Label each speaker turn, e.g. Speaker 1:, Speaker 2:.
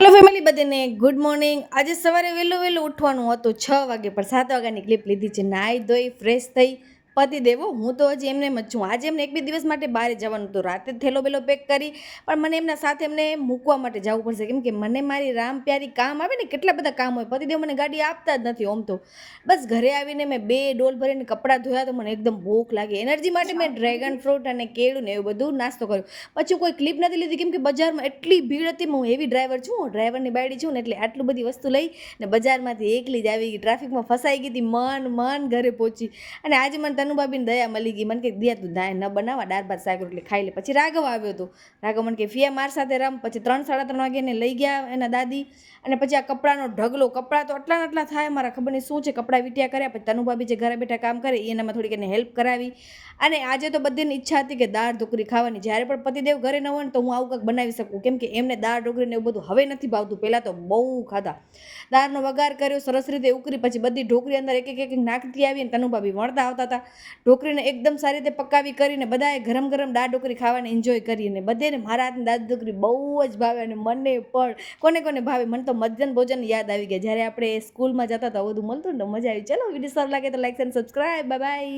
Speaker 1: Hello family બધાને good morning. આજે સવારે વહેલું ઉઠવાનું હતું 6 વાગે, પણ 7 વાગ્યાની ક્લિપ લીધી છે. નાહી ધોઈ ફ્રેશ થઈ પતિ દેવો. હું તો હજી એમને જ છું. આજે એમને 1-2 દિવસ માટે બહાર જવાનું હતું. રાતે થેલો બેલો પેક કરી, પણ મને એમના સાથે એમને મૂકવા માટે જવું પડશે, કેમ કે મને મારી રામ પ્યારી કામ આવે ને, કેટલા બધા કામ હોય. પતિદેવ મને ગાડી આપતા જ નથી. આમ તો બસ ઘરે આવીને મેં 2 ડોલ ભરીને કપડાં ધોયા, તો મને એકદમ ભૂખ લાગી. એનર્જી માટે મેં ડ્રેગન ફ્રૂટ અને કેળું ને એવું બધું નાસ્તો કર્યો. પછી કોઈ ક્લિપ નથી લીધી, કેમ કે બજારમાં એટલી ભીડ હતી. હું હેવી ડ્રાઈવર છું, હું ડ્રાઈવરની બાયડી છું ને, એટલે આટલું બધી વસ્તુ લઈ ને બજારમાંથી એકલી જ આવી ગઈ. ટ્રાફિકમાં ફસાઈ ગઈ હતી. મન ઘરે પહોંચી. અને આજે મને તનુભાભીને દયા મળી ગઈ. મને કે દિયા તું ન બનાવવા, દાળ ભાત શાક રોટલી ખાઈ લે. પછી રાઘવ આવ્યો હતો. રાઘવ મને કે ફિયા માર સાથે રમ. પછી 3-3:30 વાગે એને લઈ ગયા એના દાદી. અને પછી આ કપડાનો ઢગલો, કપડાં તો આટલા થાય મારા, ખબર નહીં શું છે. કપડાં વીટ્યા કર્યા. પછી તનુભાભી જે ઘરે બેઠા કામ કરે એનામાં થોડીક એને હેલ્પ કરાવી. અને આજે તો બધીની ઈચ્છા હતી કે દાળ ઢોકળી ખાવાની. જ્યારે પણ પતિદેવ ઘરે ન હોય ને, તો હું આવું કંઈક બનાવી શકું, કેમ કે એમને દાળ ઢોકળીને એવું બધું હવે નથી ભાવતું. પહેલાં તો બહુ ખાધા. દાળનો વઘાર કર્યો, સરસ રીતે ઉકળી. પછી બધી ઢોકળી અંદર એક નાખતી આવી, અને તનુભાભી વણતા આવતા હતા. ઢોકળીને એકદમ સારી રીતે પકાવી કરીને બધાએ ગરમ ગરમ દાળ ઢોકળી ખાવાની એન્જોય કરી. અને બધેને મારા હાથની દાળ ઢોકળી બહુ જ ભાવે. અને મને પણ કોને ભાવે. મને તો મધ્યાહન ભોજન યાદ આવી ગયા, જ્યારે આપણે સ્કૂલમાં જતા હતા બધું મળતું ને, મજા આવી. ચલો, વિડીયો સારું લાગે તો લાઈક અને સબસ્ક્રાઈબ. Bye bye.